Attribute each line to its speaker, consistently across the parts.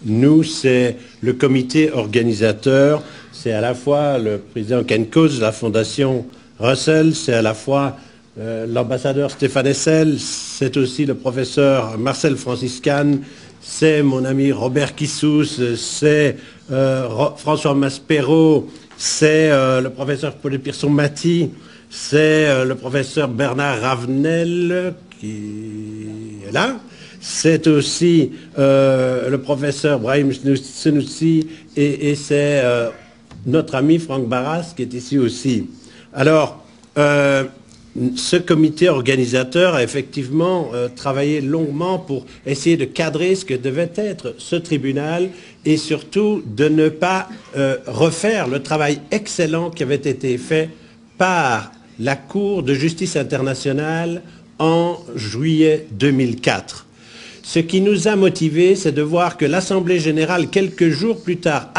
Speaker 1: nous, c'est le comité organisateur, c'est à la fois le président Ken Coates de la Fondation Russell, c'est à la fois l'ambassadeur Stéphane Hessel, c'est aussi le professeur Marcel Franciscan, c'est mon ami Robert Kissous, c'est François Maspero, c'est le professeur Paul Pierson-Maty, c'est le professeur Bernard Ravenel, qui est là, c'est aussi le professeur Brahim Senoussi et c'est notre ami Franck Barras qui est ici aussi. Alors, ce comité organisateur a effectivement travaillé longuement pour essayer de cadrer ce que devait être ce tribunal et surtout de ne pas refaire le travail excellent qui avait été fait par la Cour de justice internationale en juillet 2004. Ce qui nous a motivés, c'est de voir que l'Assemblée générale, quelques jours plus tard,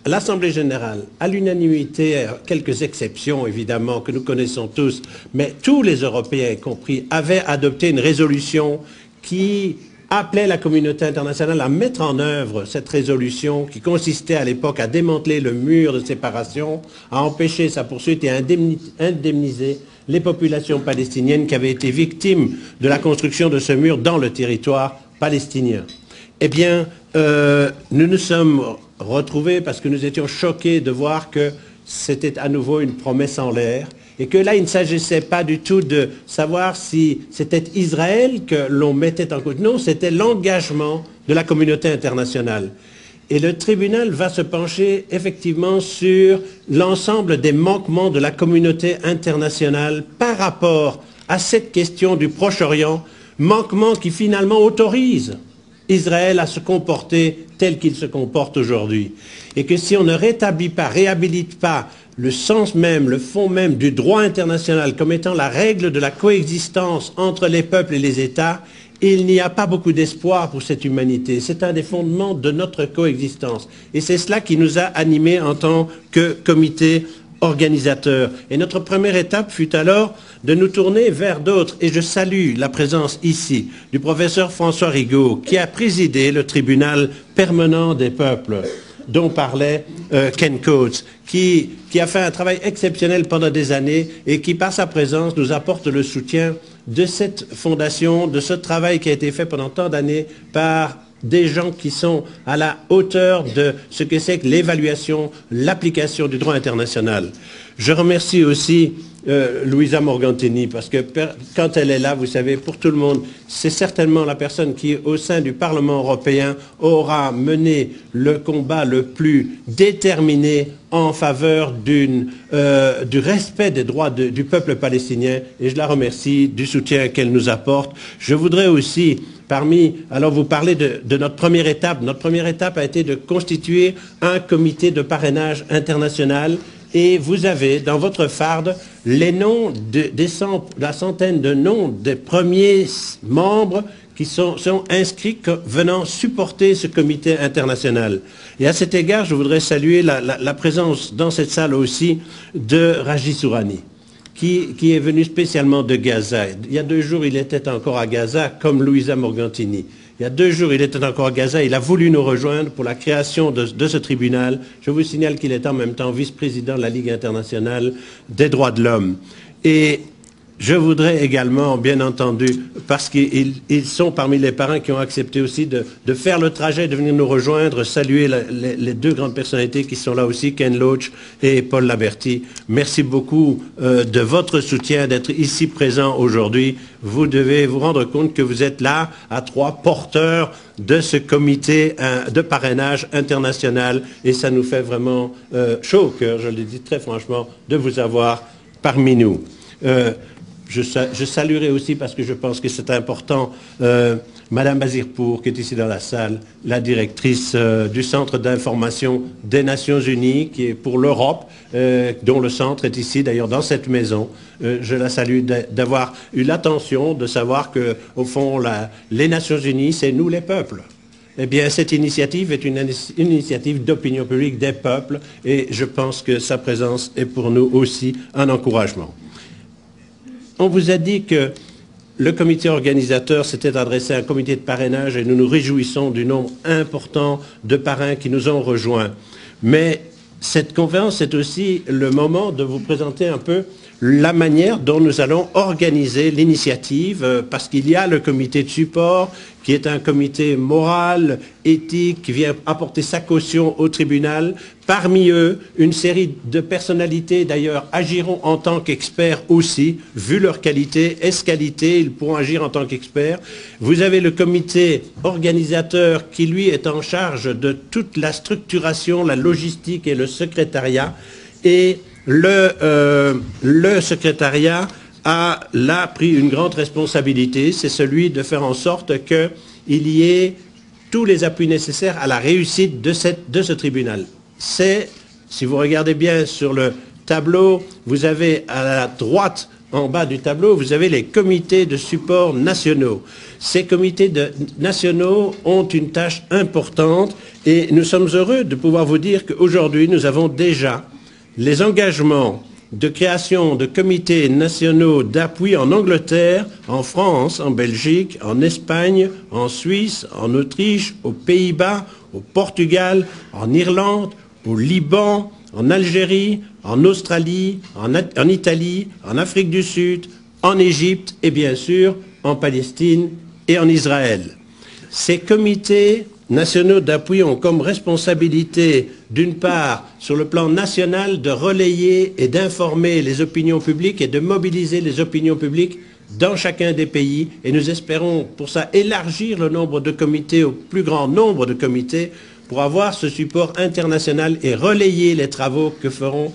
Speaker 1: l'Assemblée générale, à l'unanimité, quelques exceptions évidemment que nous connaissons tous, mais tous les Européens compris, avaient adopté une résolution qui appelait la communauté internationale à mettre en œuvre cette résolution qui consistait à l'époque à démanteler le mur de séparation, à empêcher sa poursuite et à indemniser les populations palestiniennes qui avaient été victimes de la construction de ce mur dans le territoire palestinien. Eh bien, nous nous sommes retrouvés parce que nous étions choqués de voir que c'était à nouveau une promesse en l'air et que là, il ne s'agissait pas du tout de savoir si c'était Israël que l'on mettait en cause. Non, c'était l'engagement de la communauté internationale. Et le tribunal va se pencher effectivement sur l'ensemble des manquements de la communauté internationale par rapport à cette question du Proche-Orient, manquements qui finalement autorisent Israël à se comporter tel qu'il se comporte aujourd'hui. Et que si on ne rétablit pas, réhabilite pas le sens même, le fond même du droit international comme étant la règle de la coexistence entre les peuples et les États, il n'y a pas beaucoup d'espoir pour cette humanité. C'est un des fondements de notre coexistence. Et c'est cela qui nous a animés en tant que comité organisateur. Et notre première étape fut alors de nous tourner vers d'autres. Et je salue la présence ici du professeur François Rigaud, qui a présidé le tribunal permanent des peuples, dont parlait Ken Coates, qui a fait un travail exceptionnel pendant des années et qui, par sa présence, nous apporte le soutien de cette fondation, de ce travail qui a été fait pendant tant d'années par des gens qui sont à la hauteur de ce que c'est que l'évaluation, l'application du droit international. Je remercie aussi Luisa Morgantini, parce que quand elle est là, vous savez, pour tout le monde, c'est certainement la personne qui, au sein du Parlement européen, aura mené le combat le plus déterminé en faveur du respect des droits du peuple palestinien, et je la remercie du soutien qu'elle nous apporte. Je voudrais aussi, alors vous parlez de notre première étape. Notre première étape a été de constituer un comité de parrainage international. Et vous avez dans votre farde les noms la centaine de noms des premiers membres qui sont inscrits venant supporter ce comité international. Et à cet égard, je voudrais saluer la présence dans cette salle aussi de Raji Sourani, qui est venu spécialement de Gaza. Il y a 2 jours, il était encore à Gaza, comme Luisa Morgantini. Il y a 2 jours, il était encore à Gaza. Il a voulu nous rejoindre pour la création de ce tribunal. Je vous signale qu'il est en même temps vice-président de la Ligue internationale des droits de l'homme. Et je voudrais également, bien entendu, parce qu'ils sont parmi les parrains qui ont accepté aussi de faire le trajet, de venir nous rejoindre, saluer les 2 grandes personnalités qui sont là aussi, Ken Loach et Paul Laberty. Merci beaucoup de votre soutien, d'être ici présent aujourd'hui. Vous devez vous rendre compte que vous êtes là à 3 porteurs de ce comité de parrainage international et ça nous fait vraiment chaud au cœur, je le dis très franchement, de vous avoir parmi nous. Je saluerai aussi, parce que je pense que c'est important, Madame Bazirpour, qui est ici dans la salle, la directrice du Centre d'information des Nations Unies, qui est pour l'Europe, dont le centre est ici, d'ailleurs, dans cette maison. Je la salue d'avoir eu l'attention de savoir que, au fond, les Nations Unies, c'est nous les peuples. Eh bien, cette initiative est une initiative d'opinion publique des peuples, et je pense que sa présence est pour nous aussi un encouragement. On vous a dit que le comité organisateur s'était adressé à un comité de parrainage et nous nous réjouissons du nombre important de parrains qui nous ont rejoints. Mais cette conférence, c'est aussi le moment de vous présenter un peu la manière dont nous allons organiser l'initiative, parce qu'il y a le comité de support, qui est un comité moral, éthique, qui vient apporter sa caution au tribunal. Parmi eux, une série de personnalités, d'ailleurs, agiront en tant qu'experts aussi, vu leur qualité, qualité, ils pourront agir en tant qu'experts. Vous avez le comité organisateur qui, lui, est en charge de toute la structuration, la logistique et le secrétariat. Et le secrétariat a là pris une grande responsabilité, c'est celui de faire en sorte qu'il y ait tous les appuis nécessaires à la réussite de ce tribunal. C'est, si vous regardez bien sur le tableau, vous avez à la droite, en bas du tableau, vous avez les comités de support nationaux. Ces comités nationaux ont une tâche importante et nous sommes heureux de pouvoir vous dire qu'aujourd'hui, nous avons déjà les engagements de création de comités nationaux d'appui en Angleterre, en France, en Belgique, en Espagne, en Suisse, en Autriche, aux Pays-Bas, au Portugal, en Irlande, au Liban, en Algérie, en Australie, en Italie, en Afrique du Sud, en Égypte et bien sûr en Palestine et en Israël. Ces comités nationaux d'appui ont comme responsabilité, d'une part, sur le plan national, de relayer et d'informer les opinions publiques et de mobiliser les opinions publiques dans chacun des pays. Et nous espérons, pour ça, élargir le nombre de comités au plus grand nombre de comités pour avoir ce support international et relayer les travaux que feront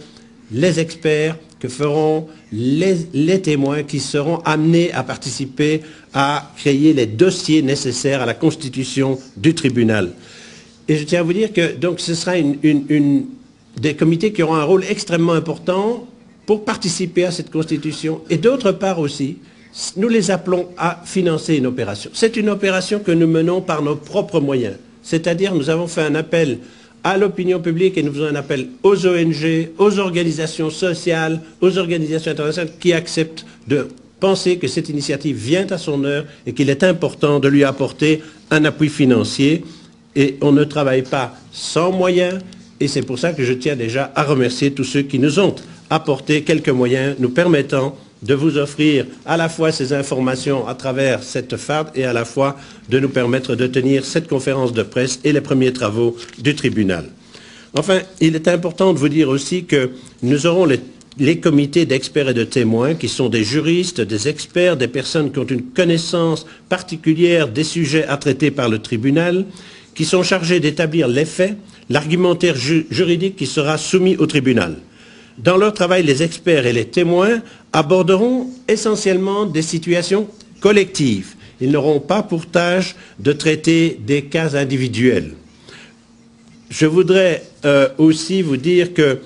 Speaker 1: les experts, que feront les témoins qui seront amenés à participer à créer les dossiers nécessaires à la constitution du tribunal. Et je tiens à vous dire que donc, ce sera des comités qui auront un rôle extrêmement important pour participer à cette constitution. Et d'autre part aussi, nous les appelons à financer une opération. C'est une opération que nous menons par nos propres moyens. C'est-à-dire, nous avons fait un appel à l'opinion publique et nous faisons un appel aux ONG, aux organisations sociales, aux organisations internationales qui acceptent de penser que cette initiative vient à son heure et qu'il est important de lui apporter un appui financier. Et on ne travaille pas sans moyens et c'est pour ça que je tiens déjà à remercier tous ceux qui nous ont apporté quelques moyens nous permettant de vous offrir à la fois ces informations à travers cette FAD et à la fois de nous permettre de tenir cette conférence de presse et les premiers travaux du tribunal. Enfin, il est important de vous dire aussi que nous aurons les comités d'experts et de témoins qui sont des juristes, des experts, des personnes qui ont une connaissance particulière des sujets à traiter par le tribunal, qui sont chargés d'établir les faits, l'argumentaire juridique qui sera soumis au tribunal. Dans leur travail, les experts et les témoins aborderont essentiellement des situations collectives. Ils n'auront pas pour tâche de traiter des cas individuels. Je voudrais aussi vous dire que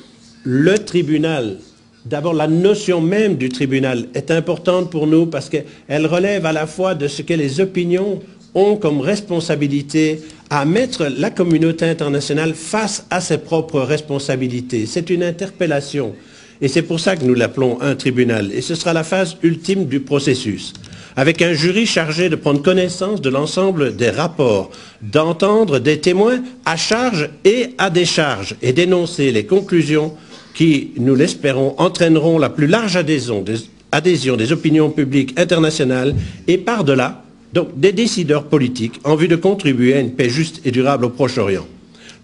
Speaker 1: le tribunal, d'abord la notion même du tribunal est importante pour nous parce qu'elle relève à la fois de ce que les opinions ont comme responsabilité à mettre la communauté internationale face à ses propres responsabilités. C'est une interpellation et c'est pour ça que nous l'appelons un tribunal. Et ce sera la phase ultime du processus, avec un jury chargé de prendre connaissance de l'ensemble des rapports, d'entendre des témoins à charge et à décharge et d'énoncer les conclusions qui, nous l'espérons, entraîneront la plus large adhésion des opinions publiques internationales et par-delà, donc des décideurs politiques en vue de contribuer à une paix juste et durable au Proche-Orient.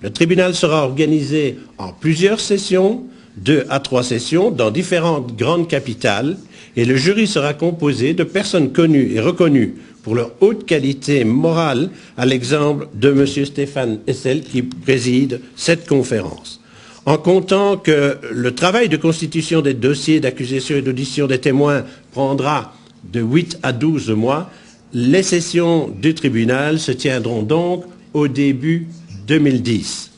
Speaker 1: Le tribunal sera organisé en plusieurs sessions, 2 à 3 sessions, dans différentes grandes capitales, et le jury sera composé de personnes connues et reconnues pour leur haute qualité morale, à l'exemple de M. Stéphane Hessel qui préside cette conférence. En comptant que le travail de constitution des dossiers d'accusation et d'audition des témoins prendra de 8 à 12 mois, les sessions du tribunal se tiendront donc au début 2010.